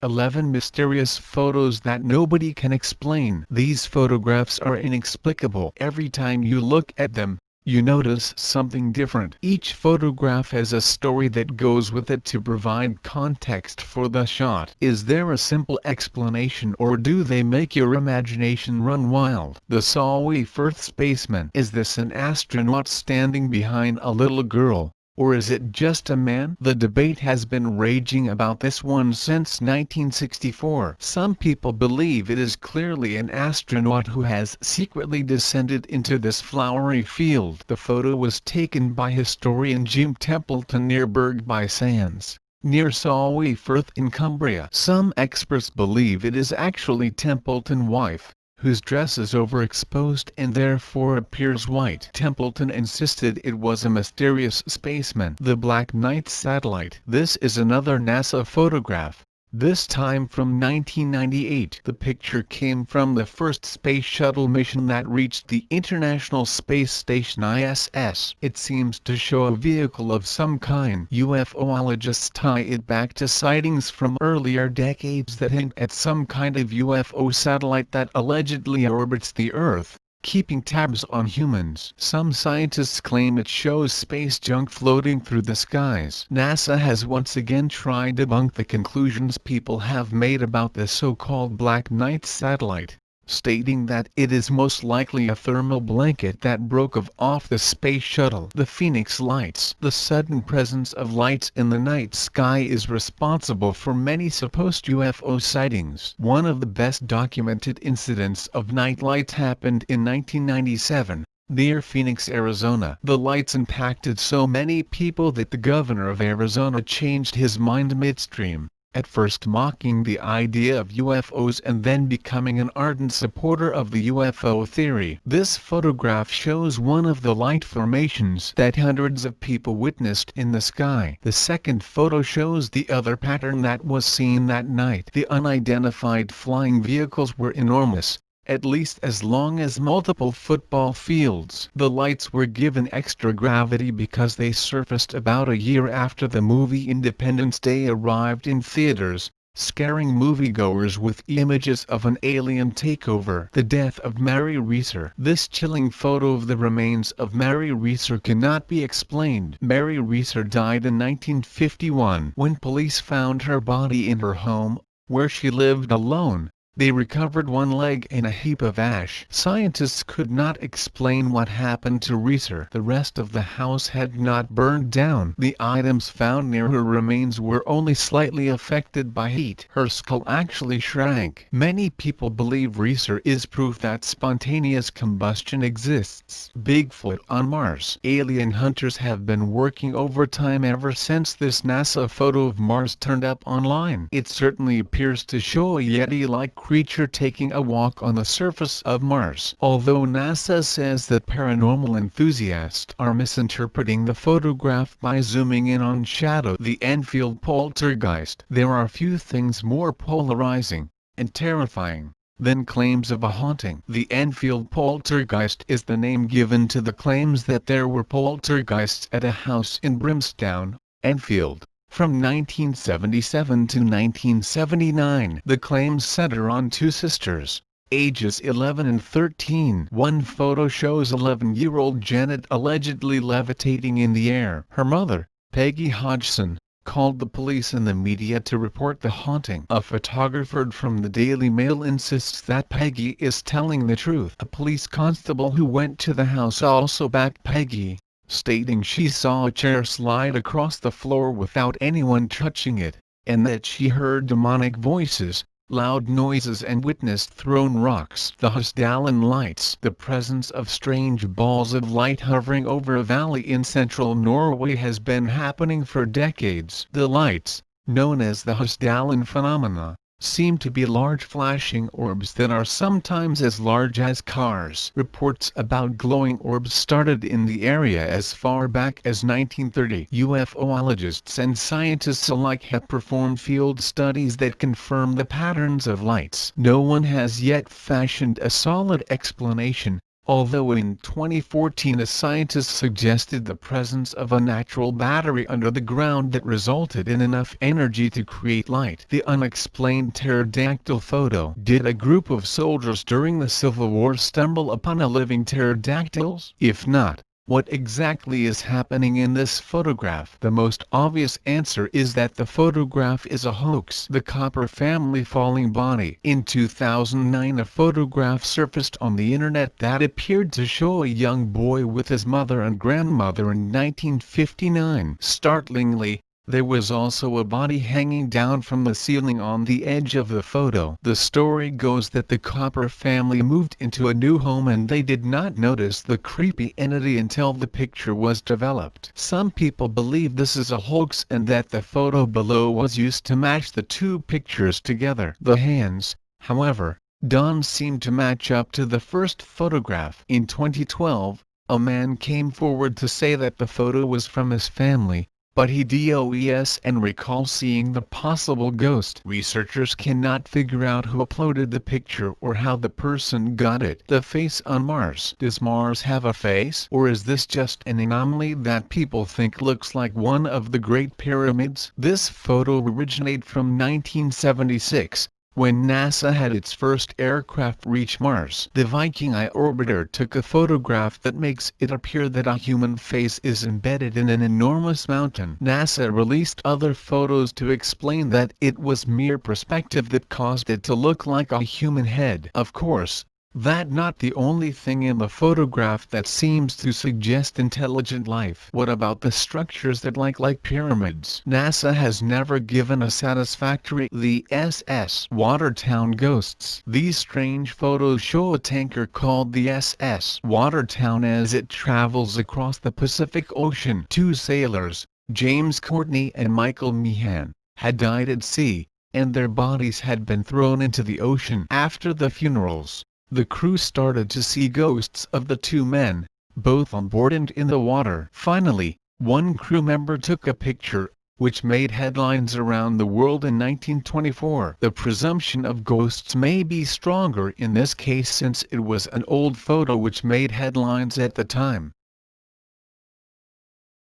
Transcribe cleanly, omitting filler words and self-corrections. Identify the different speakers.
Speaker 1: 11 mysterious photos that nobody can explain. These photographs are inexplicable. Every time you look at them, you notice something different. Each photograph has a story that goes with it to provide context for the shot. Is there a simple explanation, or do they make your imagination run wild? The Solway Firth Spaceman. Is this an astronaut standing behind a little girl, or is it just a man? The debate has been raging about this one since 1964. Some people believe it is clearly an astronaut who has secretly descended into this flowery field. The photo was taken by historian John Templeton near Burgh by Sands, near Solway Firth in Cumbria. Some experts believe it is actually Templeton's wife, whose dress is overexposed and therefore appears white. Templeton insisted it was a mysterious spaceman. The Black Knight satellite. This is another NASA photograph, this time from 1998. The picture came from the first space shuttle mission that reached the International Space Station ISS. It seems to show a vehicle of some kind. UFOologists tie it back to sightings from earlier decades that hint at some kind of UFO satellite that allegedly orbits the Earth, keeping tabs on humans. Some scientists claim it shows space junk floating through the skies. NASA has once again tried to debunk the conclusions people have made about the so-called Black Knight satellite, stating that it is most likely a thermal blanket that broke off the space shuttle. The Phoenix Lights. The sudden presence of lights in the night sky is responsible for many supposed UFO sightings. One of the best documented incidents of night lights happened in 1997, near Phoenix, Arizona. The lights impacted so many people that the governor of Arizona changed his mind midstream, at first mocking the idea of UFOs and then becoming an ardent supporter of the UFO theory. This photograph shows one of the light formations that hundreds of people witnessed in the sky. The second photo shows the other pattern that was seen that night. The unidentified flying vehicles were enormous, at least as long as multiple football fields. The lights were given extra gravity because they surfaced about a year after the movie Independence Day arrived in theaters, scaring moviegoers with images of an alien takeover. The death of Mary Reeser. This chilling photo of the remains of Mary Reeser cannot be explained. Mary Reeser died in 1951. When police found her body in her home, where she lived alone, they recovered one leg and a heap of ash. Scientists could not explain what happened to Reeser. The rest of the house had not burned down. The items found near her remains were only slightly affected by heat. Her skull actually shrank. Many people believe Reeser is proof that spontaneous combustion exists. Bigfoot on Mars. Alien hunters have been working overtime ever since this NASA photo of Mars turned up online. It certainly appears to show a Yeti-like creature taking a walk on the surface of Mars. Although NASA says that paranormal enthusiasts are misinterpreting the photograph by zooming in on shadow, the Enfield poltergeist, there are few things more polarizing and terrifying than claims of a haunting. The Enfield poltergeist is the name given to the claims that there were poltergeists at a house in Brimstown, Enfield, from 1977 to 1979. The claims center on two sisters, ages 11 and 13. One photo shows 11-year-old Janet allegedly levitating in the air. Her mother, Peggy Hodgson, called the police and the media to report the haunting. A photographer from the Daily Mail insists that Peggy is telling the truth. A police constable who went to the house also backed Peggy, stating she saw a chair slide across the floor without anyone touching it, and that she heard demonic voices, loud noises and witnessed thrown rocks. The Husdallen lights. The presence of strange balls of light hovering over a valley in central Norway has been happening for decades. The lights, known as the Husdallen phenomena, seem to be large flashing orbs that are sometimes as large as cars. Reports about glowing orbs started in the area as far back as 1930. UFOologists and scientists alike have performed field studies that confirm the patterns of lights. No one has yet fashioned a solid explanation, Although in 2014 a scientist suggested the presence of a natural battery under the ground that resulted in enough energy to create light. The unexplained pterodactyl photo. Did a group of soldiers during the Civil War stumble upon a living pterodactyls? If not, what exactly is happening in this photograph? The most obvious answer is that the photograph is a hoax. The Copper family falling body. In 2009 a photograph surfaced on the internet that appeared to show a young boy with his mother and grandmother in 1959. Startlingly, there was also a body hanging down from the ceiling on the edge of the photo. The story goes that the Copper family moved into a new home and they did not notice the creepy entity until the picture was developed. Some people believe this is a hoax and that the photo below was used to match the two pictures together. The hands, however, don't seem to match up to the first photograph. In 2012, a man came forward to say that the photo was from his family, but he does and recalls seeing the possible ghost. Researchers cannot figure out who uploaded the picture or how the person got it. The face on Mars. Does Mars have a face? Or is this just an anomaly that people think looks like one of the Great Pyramids? This photo originated from 1976. When NASA had its first aircraft reach Mars. The Viking I orbiter took a photograph that makes it appear that a human face is embedded in an enormous mountain. NASA released other photos to explain that it was mere perspective that caused it to look like a human head. Of course, that's not the only thing in the photograph that seems to suggest intelligent life. What about the structures that look like pyramids? NASA has never given a satisfactory. The SS Watertown ghosts. These strange photos show a tanker called the SS Watertown as it travels across the Pacific Ocean. Two sailors, James Courtney and Michael Meehan, had died at sea, and their bodies had been thrown into the ocean. After the funerals, the crew started to see ghosts of the two men, both on board and in the water. Finally, one crew member took a picture, which made headlines around the world in 1924. The presumption of ghosts may be stronger in this case since it was an old photo which made headlines at the time.